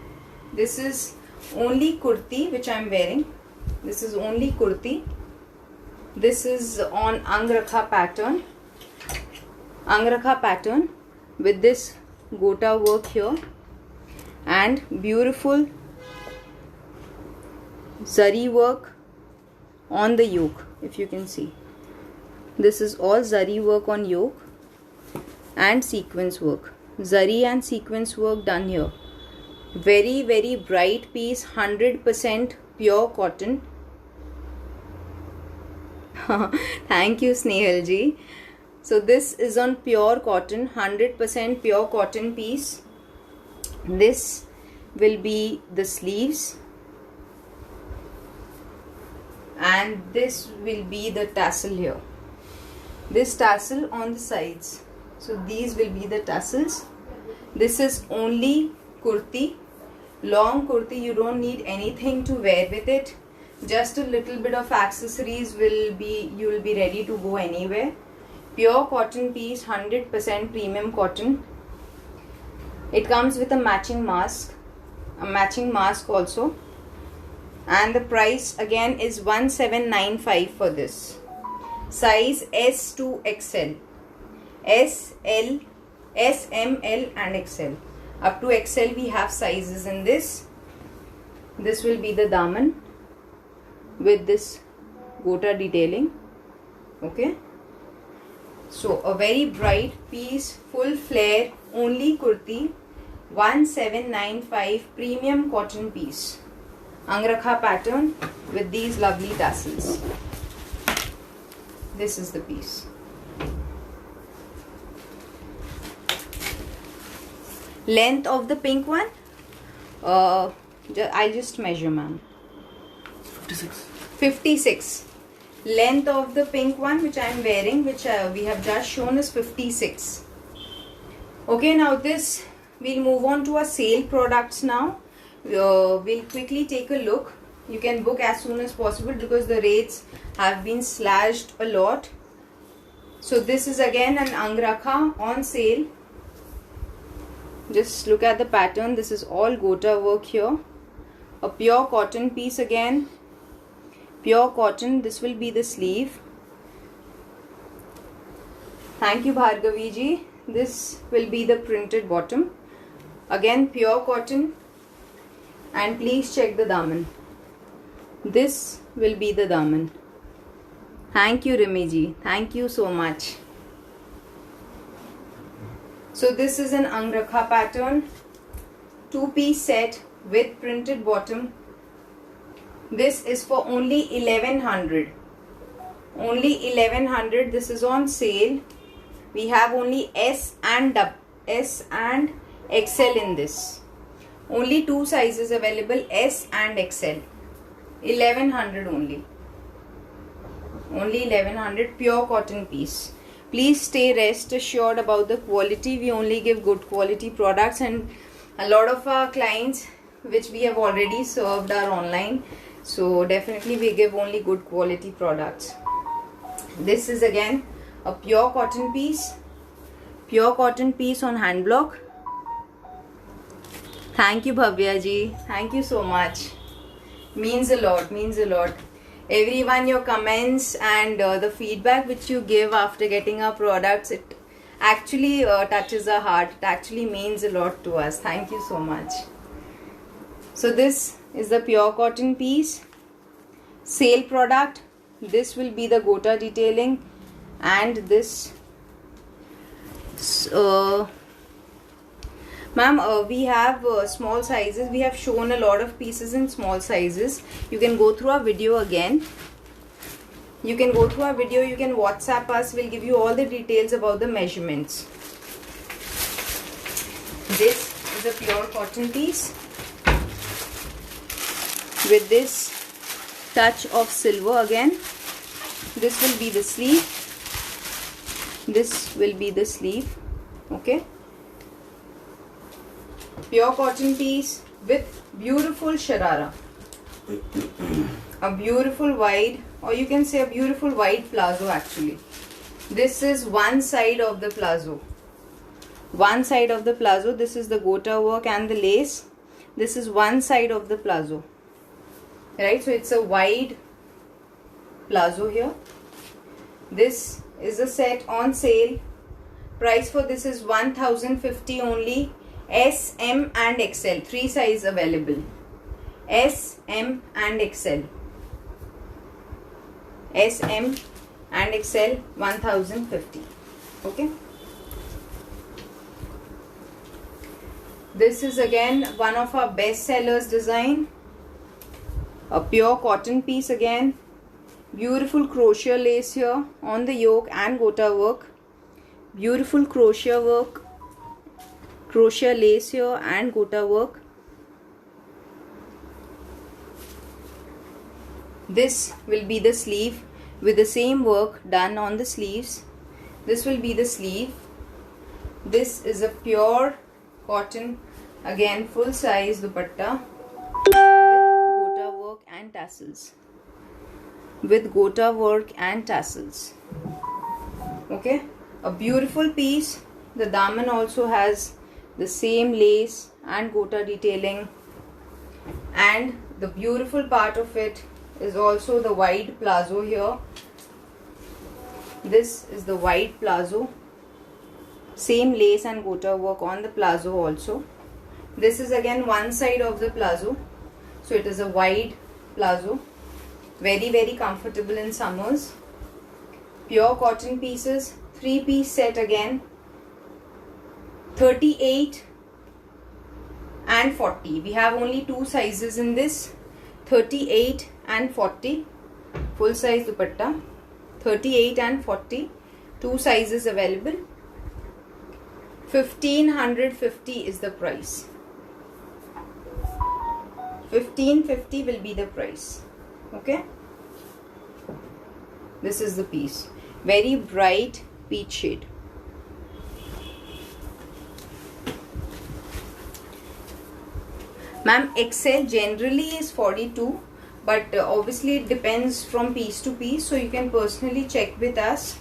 This is only kurti which I am wearing. This is only kurti. This is on angrakha pattern. Angrakha pattern with this gota work here and beautiful zari work on the yoke. If you can see, this is all zari work on yoke and sequence work. Zari and sequence work done here. Very bright piece, 100% pure cotton. Thank you, Snehal ji. So this is on pure cotton, 100% pure cotton piece. This will be the sleeves and this will be the tassel here. This tassel on the sides. So these will be the tassels. This is only kurti, long kurti. You don't need anything to wear with it. Just a little bit of accessories will be, you will be ready to go anywhere. Pure cotton piece, 100% premium cotton. It comes with a matching mask also. And the price again is 1795 for this. Size S to XL. S, L, S, M, L and XL. Up to XL we have sizes in this. This will be the daman with this gota detailing. Okay. So a very bright piece, full flare, only kurti, 1795, premium cotton piece. Angrakha pattern with these lovely tassels. This is the piece. Length of the pink one, I'll just measure, ma'am. 56. 56. Length of the pink one which I am wearing, which we have just shown, is 56. Okay, now this, we'll move on to our sale products now. We'll quickly take a look. You can book as soon as possible because the rates have been slashed a lot. So this is again an Angrakha on sale. Just look at the pattern. This is all gota work here. A pure cotton piece again. Pure cotton. This will be the sleeve. Thank you, Bhargavi ji. This will be the printed bottom. Again pure cotton. And please check the daman. This will be the daman. Thank you, Rimi ji. Thank you so much. So this is an Angrakha pattern. 2-piece set with printed bottom. This is for only 1100. Only 1100. This is on sale. We have only S and XL in this. Only 2 sizes available, S and XL. 1100 only. Only 1100, pure cotton piece. Please stay rest assured about the quality. We only give good quality products, and a lot of our clients which we have already served are online. So definitely we give only good quality products. This is again a pure cotton piece. Pure cotton piece on hand block. Thank you, Bhavya ji. Thank you so much. Means a lot. Means a lot. Everyone, your comments and the feedback which you give after getting our products, it actually touches our heart. It actually means a lot to us. Thank you so much. So this is the pure cotton piece. Sale product. This will be the gota detailing, and this. Ma'am, we have small sizes. We have shown a lot of pieces in small sizes. You can go through our video again. You can go through our video. You can WhatsApp us. We'll give you all the details about the measurements. This is a pure cotton piece with this touch of silver again. This will be the sleeve. This will be the sleeve. Okay. Pure cotton piece with beautiful sharara. A beautiful wide, or you can say a beautiful wide plazo actually. This is one side of the plazo. One side of the plazo. This is the gota work and the lace. This is one side of the plazo. Right, so it's a wide plazo here. This is a set on sale. Price for this is 1050 only. S, M and XL, 3 size available. S, M and XL. S, M and XL, 1050. Okay. This is again one of our best sellers design. A pure cotton piece again. Beautiful crochet lace here on the yoke and gota work. Beautiful crochet work. Crochet lace here and gota work. This will be the sleeve with the same work done on the sleeves. This will be the sleeve. This is a pure cotton, again full size dupatta with gota work and tassels. With gota work and tassels. Okay, a beautiful piece. The daman also has the same lace and gota detailing, and the beautiful part of it is also the wide plazo here. This is the wide plazo, same lace and gota work on the plazo also. This is again one side of the palazzo. So it is a wide palazzo. Very, very comfortable in summers. Pure cotton pieces. 3-piece set again. 38 and 40. We have only two sizes in this. 38 and 40. Full size dupatta. 38 and 40. Two sizes available. 1550 is the price. 1550 will be the price. Okay. This is the piece. Very bright peach shade. Ma'am, XL generally is 42, but obviously it depends from piece to piece. So you can personally check with us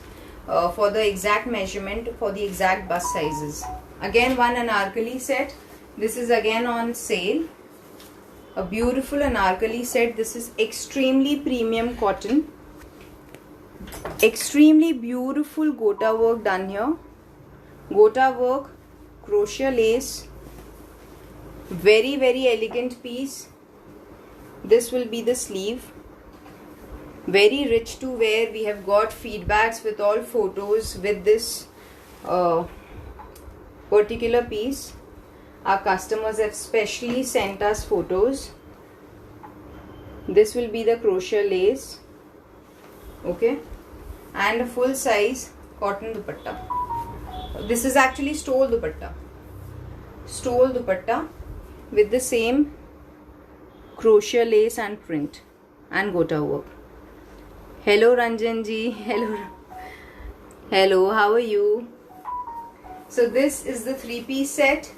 for the exact measurement for the exact bust sizes. Again, one anarkali set. This is again on sale. A beautiful anarkali set. This is extremely premium cotton. Extremely beautiful gota work done here. Gota work, crochet lace. Very, very elegant piece. This will be the sleeve. Very rich to wear. We have got feedbacks with all photos with this particular piece. Our customers have specially sent us photos. This will be the crochet lace. Okay. And a full size cotton dupatta. This is actually stole dupatta. Stole dupatta with the same crochet lace and print and gota work. Hello Ranjan ji. Hello. Hello, how are you? So this is the 3-piece set.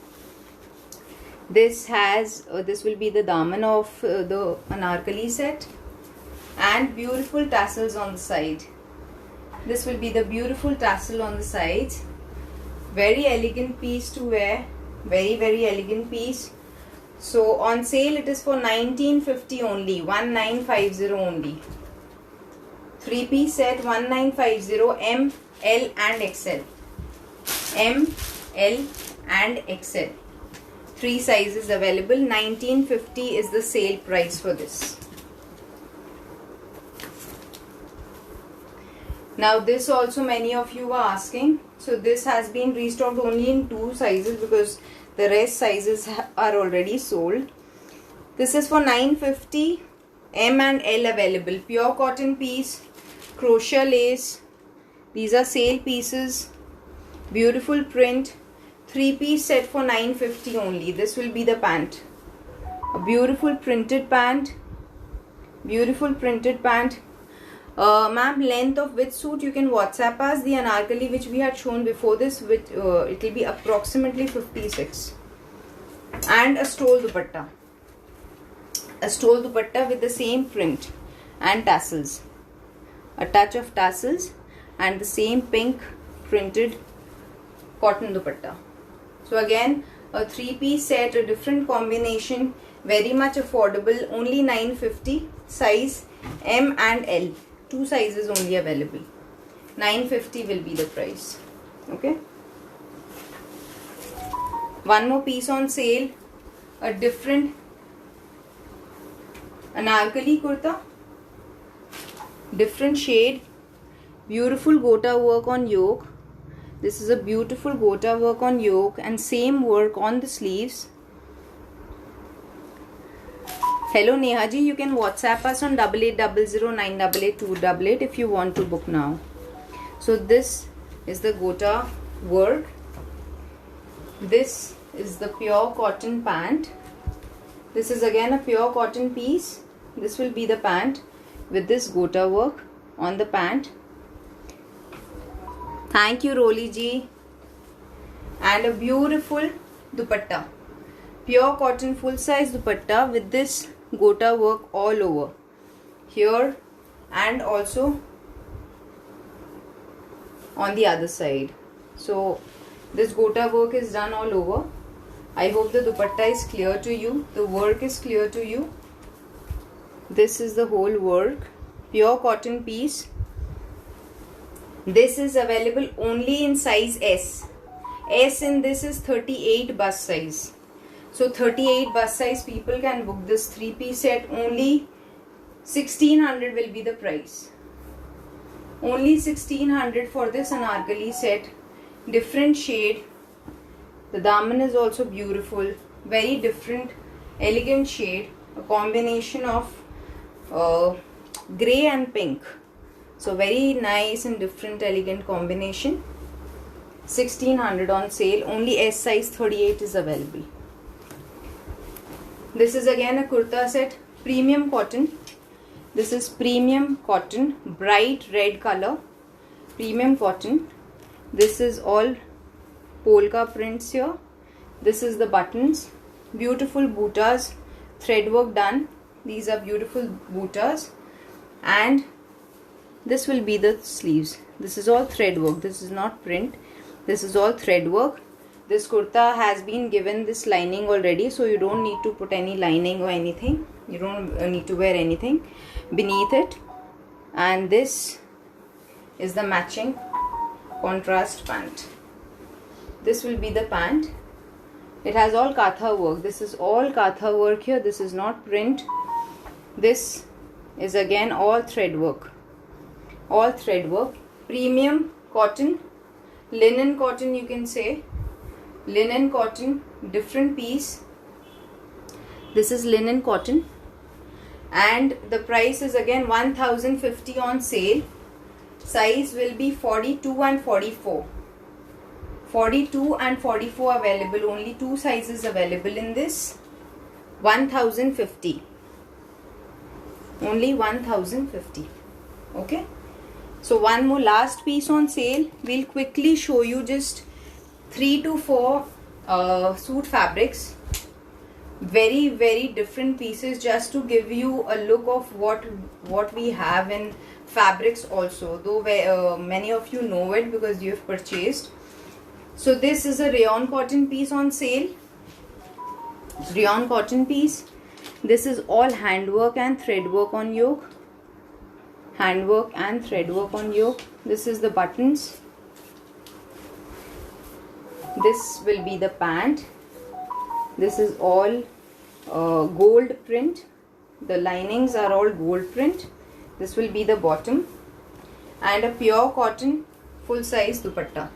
This has this will be the daman of the anarkali set and beautiful tassels on the side. This will be the beautiful tassel on the sides. Very elegant piece to wear. Very, very elegant piece. So on sale it is for 1950 only. 1950 only. 3-piece set 1950. M, L and XL. M, L and XL. 3 sizes available. 1950 is the sale price for this. Now this also many of you were asking. So this has been restocked only in 2 sizes because the rest sizes are already sold. This is for 950. M and L available. Pure cotton piece. Crochet lace. These are sale pieces. Beautiful print. 3-piece set for 950 only. This will be the pant. A beautiful printed pant. Beautiful printed pant. Ma'am, length of which suit you can WhatsApp us. The anarkali which we had shown before this, with it will be approximately 56. And a stole dupatta. A stole dupatta with the same print and tassels. A touch of tassels and the same pink printed cotton dupatta. So again, a 3-piece set, a different combination, very much affordable, only 950, size M and L. 2 sizes only available. 950 will be the price. Okay. One more piece on sale, a different anarkali kurta, different shade, beautiful gota work on yoke. This is a beautiful gota work on yoke and same work on the sleeves. Hello Neha ji, you can WhatsApp us on 8800988288 if you want to book now. So this is the gota work. This is the pure cotton pant. This is again a pure cotton piece. This will be the pant with this gota work on the pant. Thank you Roli ji. And a beautiful dupatta. Pure cotton full size dupatta with this gota work all over. Here and also on the other side. So this gota work is done all over. I hope the dupatta is clear to you. The work is clear to you. This is the whole work. Pure cotton piece. This is available only in size S. S in this is 38 bust size. So 38 bus size people can book this 3-piece set. Only 1600 will be the price. Only 1600 for this anarkali set. Different shade. The daman is also beautiful. Very different, elegant shade. A combination of grey and pink. So very nice and different, elegant combination. 1600 on sale. Only S size 38 is available. This is again a kurta set. Premium cotton. This is premium cotton. Bright red color. Premium cotton. This is all polka prints here. This is the buttons. Beautiful bootas. Thread work done. These are beautiful bootas. And this will be the sleeves. This is all thread work. This is not print. This is all thread work. This kurta has been given this lining already, so you don't need to put any lining or anything. You don't need to wear anything beneath it. And this is the matching contrast pant. This will be the pant. It has all katha work. This is all katha work here. This is not print. This is again all thread work. All thread work. Premium cotton. Linen cotton, you can say. Linen cotton. Different piece. This is linen cotton. And the price is again 1050 on sale. Size will be 42 and 44. 42 and 44 available. Only 2 sizes available in this. 1050. Only 1050. Okay. So one more last piece on sale. We'll quickly show you just 3 to 4 suit fabrics. Very, very different pieces, just to give you a look of what we have in fabrics also. Though many of you know it because you have purchased. So this is a rayon cotton piece on sale. Rayon cotton piece. This is all handwork and thread work on yoke. Handwork and thread work on yoke. This is the buttons. This will be the pant. This is all gold print. The linings are all gold print. This will be the bottom. And a pure cotton full size dupatta.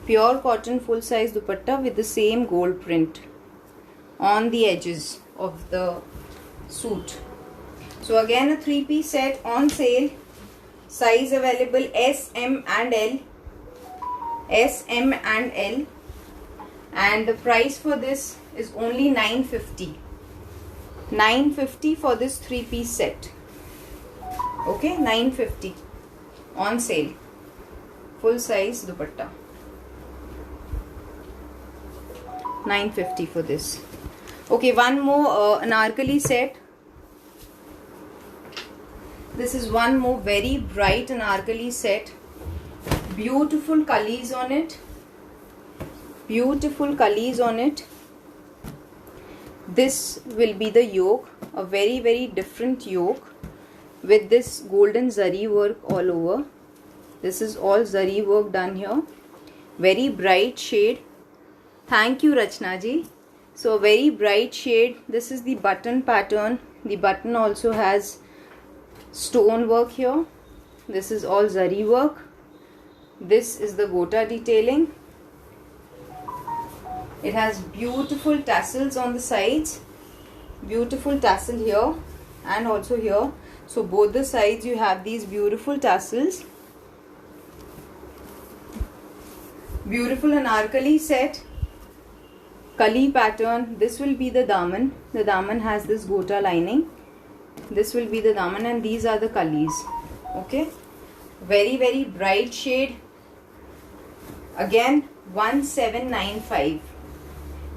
Pure cotton full size dupatta with the same gold print on the edges of the suit. So again a 3-piece set on sale. Size available S, M and L. S, M and L. And the price for this is only 950. 950 for this 3-piece set. Okay, 950 on sale. Full size dupatta. 950 for this. Okay, one more anarkali set. This is one more very bright anarkali set. Beautiful kalis on it. Beautiful kalis on it. This will be the yoke. A very, very different yoke with this golden zari work all over. This is all zari work done here. Very bright shade. Thank you, Rachna ji. So a very bright shade. This is the button pattern. The button also has stone work here. This is all zari work. This is the gota detailing. It has beautiful tassels on the sides. Beautiful tassel here and also here. So both the sides you have these beautiful tassels. Beautiful anarkali set. Kali pattern. This will be the daman. The daman has this gota lining. This will be the daman and these are the kalis. Okay. Very, very bright shade. Again 1795.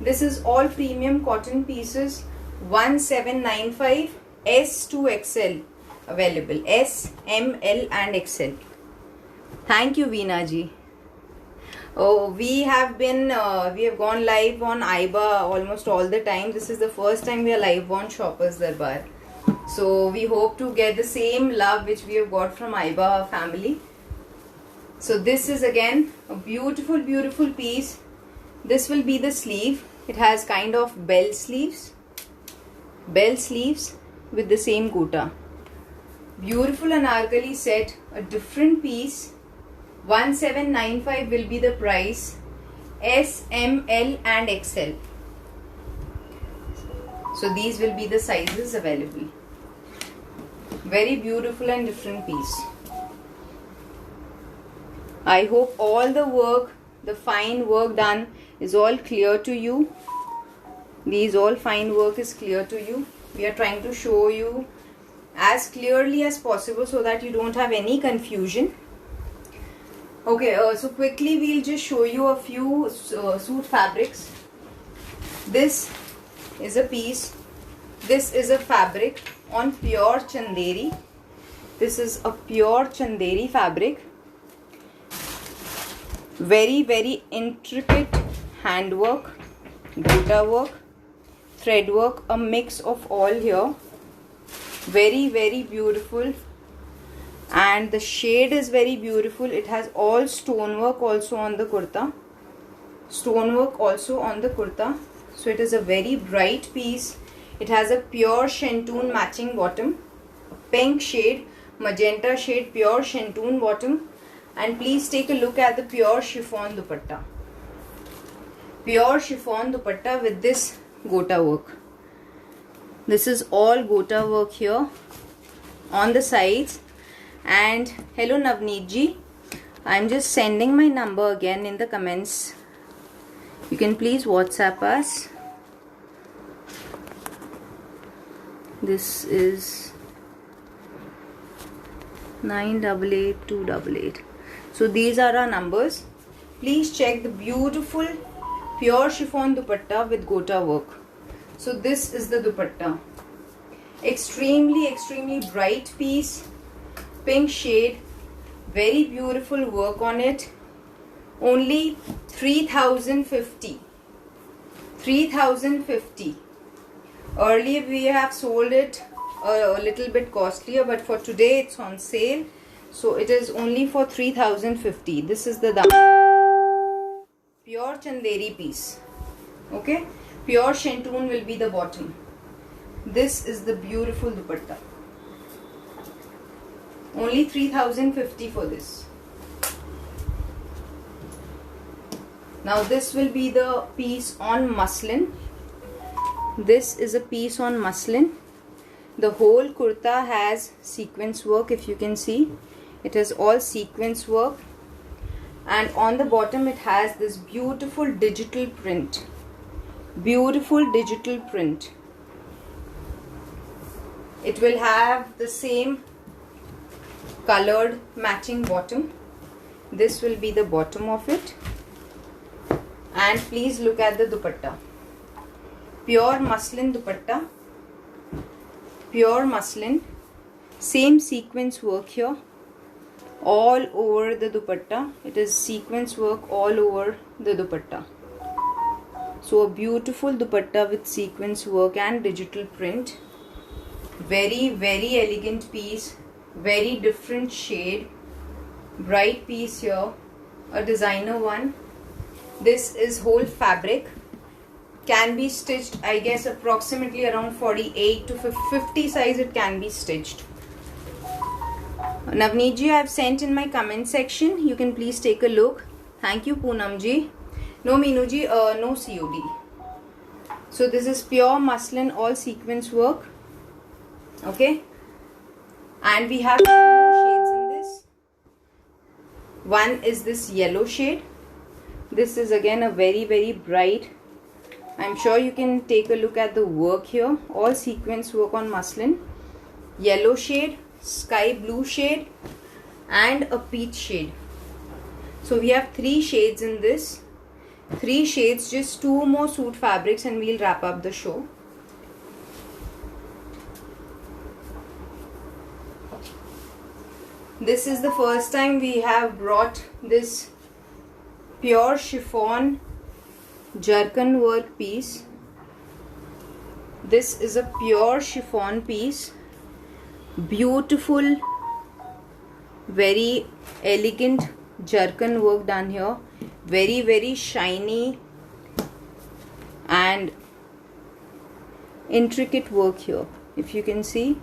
This is all premium cotton pieces. 1795. S to XL available. S, M, L and XL. Thank you, Veena ji. Oh, we have gone live on Aiba almost all the time. This is the first time we are live on Shoppers Darbar. So we hope to get the same love which we have got from Aiba family. So this is again a beautiful, beautiful piece. This will be the sleeve. It has kind of bell sleeves with the same gota. Beautiful anarkali set, a different piece. 1795 will be the price. S, M, L and XL. So these will be the sizes available. Very beautiful and different piece. I hope all the work, the fine work done is all clear to you. These all fine work is clear to you. We are trying to show you as clearly as possible so that you don't have any confusion. Okay, so quickly we'll just show you a few suit fabrics. This is a piece. This is a fabric on pure Chanderi. This is a pure Chanderi fabric. Very, very intricate handwork, gota work, thread work, a mix of all here. Very, very beautiful. And the shade is very beautiful. It has all stonework also on the kurta. Stonework also on the kurta. So it is a very bright piece. It has a pure shantoon matching bottom. Pink shade, magenta shade, pure shantoon bottom. And please take a look at the pure chiffon dupatta. Pure chiffon dupatta with this gota work. This is all gota work here on the sides. And hello Navneet ji, I'm just sending my number again in the comments. You can please WhatsApp us. This is 988288. So these are our numbers. Please check the beautiful pure chiffon dupatta with gota work. So this is the dupatta. Extremely bright piece. Pink shade, very beautiful work on it. Only 3050. 3050. Earlier we have sold it a little bit costlier, but for today it's on sale, so it is only for 3050. This is the dam. Pure Chanderi piece. Okay, pure shantoon will be the bottom. This is the beautiful dupatta. Only 3050 for this. Now this will be the piece on muslin. This is a piece on muslin. The whole kurta has sequence work, if you can see. It has all sequence work. And on the bottom it has this beautiful digital print. Beautiful digital print. It will have the same colored matching bottom. This will be the bottom of it. And please look at the dupatta. Pure muslin dupatta. Pure muslin. Same sequence work here. All over the dupatta. It is sequence work all over the dupatta. So a beautiful dupatta with sequence work and digital print. Very elegant piece. Very different shade, bright piece here, a designer one. This is whole fabric, can be stitched, I guess approximately around 48 to 50 size it can be stitched. Navneet ji, I have sent in my comment section, you can please take a look. Thank you Poonam ji. No Meenu ji, no COD. So this is pure muslin, all sequence work. Okay. And we have two more shades in this. One is this yellow shade. This is again a very bright. I'm sure you can take a look at the work here. All sequence work on muslin. Yellow shade, sky blue shade and a peach shade. So we have three shades in this. Three shades, just two more suit fabrics and we'll wrap up the show. This is the first time we have brought this pure chiffon jerkin work piece. This is a pure chiffon piece. Beautiful, very elegant jerkin work done here. Very shiny intricate work here. If you can see,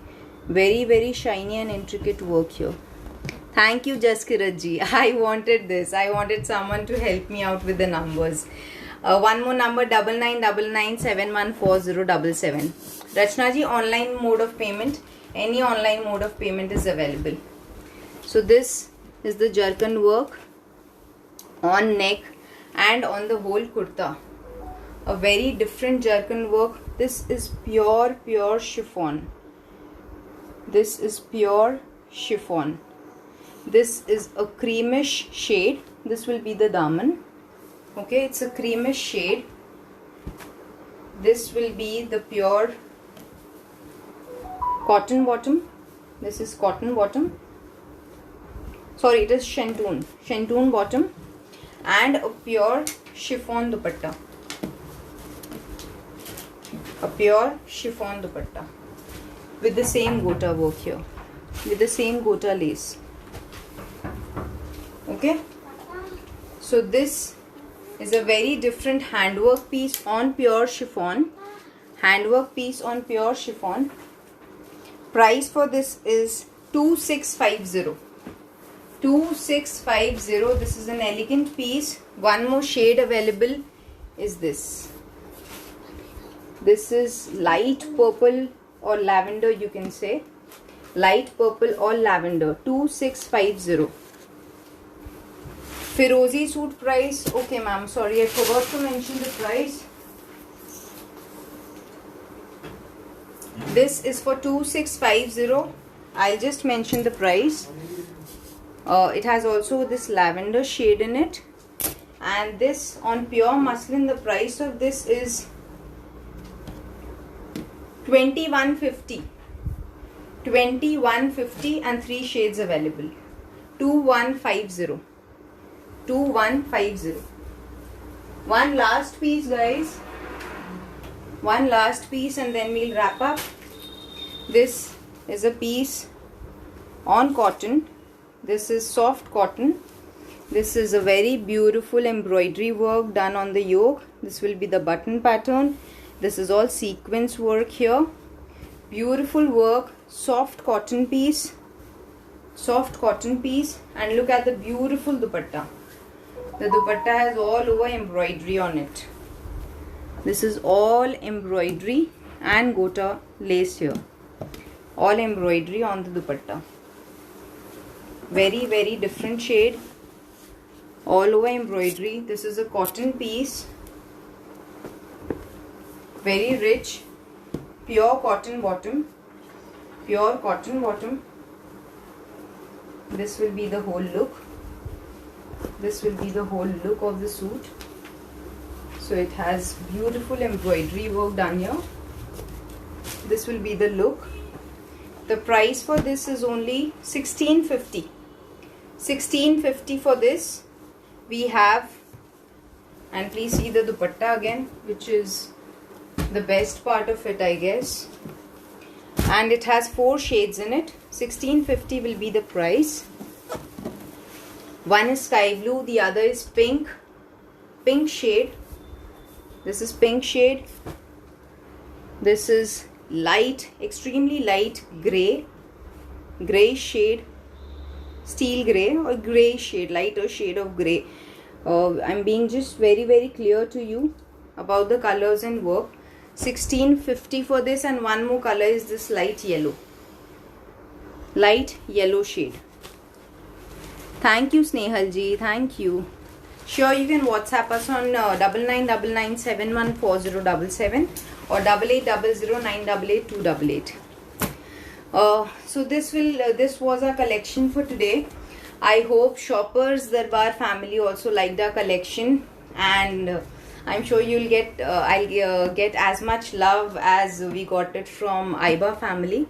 very shiny and intricate work here. Thank you, Jaskirat ji. I wanted this. I wanted someone to help me out with the numbers. One more number, 9999714077. Rachna ji, online mode of payment. Any online mode of payment is available. So this is the jerkin work on neck and on the whole kurta. A very different jerkin work. This is pure chiffon. This is pure chiffon. This is a creamish shade. This will be the daman. Okay, it's a creamish shade. This will be the pure cotton bottom. This is cotton bottom. Sorry, it is shantoon bottom, and a pure chiffon dupatta. A pure chiffon dupatta with the same gota work here, with the same gota lace. Okay, so this is a very different handwork piece on pure chiffon. Handwork piece on pure chiffon. Price for this is 2650. 2650. This is an elegant piece. One more shade available is this. This is light purple or lavender, you can say. Light purple or lavender. 2650. Firozi suit price. Okay, ma'am. Sorry, I forgot to mention the price. This is for 2650. I'll just mention the price. It has also this lavender shade in it. And this on pure muslin, the price of this is 2150. 2150 and 3 shades available. 2150. 2150. One last piece, guys. One last piece and then we'll wrap up. This is a piece on cotton. This is soft cotton. This is a very beautiful embroidery work done on the yoke. This will be the button pattern. This is all sequence work here. Beautiful work. Soft cotton piece. Soft cotton piece. And look at the beautiful dupatta. The dupatta has all over embroidery on it. This is all embroidery and gota lace here. All embroidery on the dupatta. Very different shade. All over embroidery. This is a cotton piece. Very rich. Pure cotton bottom. Pure cotton bottom. This will be the whole look. This will be the whole look of the suit. So it has beautiful embroidery work done here. This will be the look. The price for this is only 1650. 1650 for this. We have, and please see the dupatta again, which is the best part of it, I guess. And it has 4 shades in it. 1650 will be the price. One is sky blue, the other is pink. Pink shade. This is pink shade. This is light, extremely light grey. Grey shade. Steel grey or grey shade, lighter shade of grey. I'm being just very clear to you about the colors and work. 1650 for this, and one more color is this light yellow. Light yellow shade. Thank you, Snehal ji. Thank you. Sure, you can WhatsApp us on 9999714077 or 8800988288. So this was our collection for today. I hope Shoppers Darbar family also liked our collection, and I'm sure you'll get I'll get as much love as we got it from Aiba family.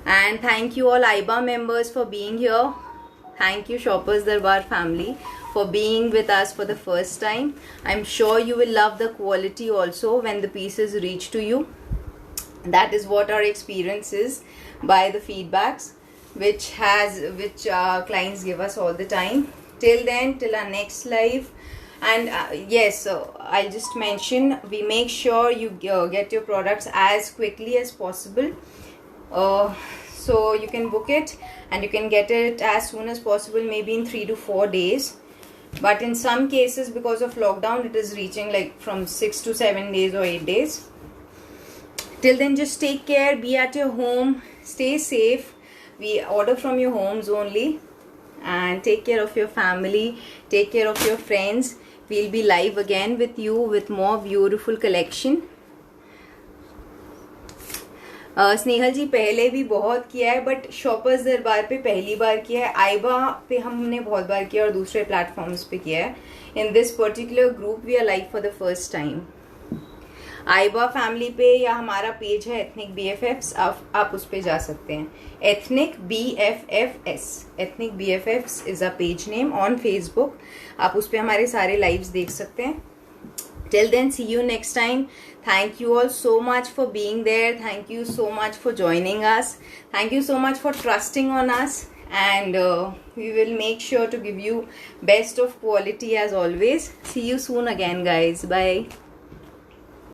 And thank you all Aiba members for being here. Thank you Shoppers Darbar family for being with us for the first time. I'm sure you will love the quality also when the pieces reach to you. That is what our experience is by the feedbacks which our clients give us all the time. Till then, till our next live, And yes, I'll just mention, we make sure you get your products as quickly as possible. So you can book it and you can get it as soon as possible, maybe in 3 to 4 days. But in some cases, because of lockdown, it is reaching like from 6 to 7 days or 8 days. Till then, just take care, be at your home, stay safe. We order from your homes only, and take care of your family, take care of your friends. We'll be live again with you with more beautiful collection. Snehal जी पहले भी बहुत किया है, but shoppers दरबार पे पहली बार किया है. आइबा पे हमने बहुत बार किया और दूसरे प्लेटफॉर्म्स पे किया है. In this particular group we are live for the first time. आइबा फैमिली पे या हमारा पेज है एथनिक BFFs, आप उस पे जा सकते हैं. Ethnic BFFs, ethnic BFFs is a page name on Facebook. आप उस पे हमारे सारे लाइव्स देख सकते हैं. Till then, see you next time. Thank you all so much for being there. Thank you so much for joining us. Thank you so much for trusting on us. And we will make sure to give you best of quality as always. See you soon again, guys. Bye.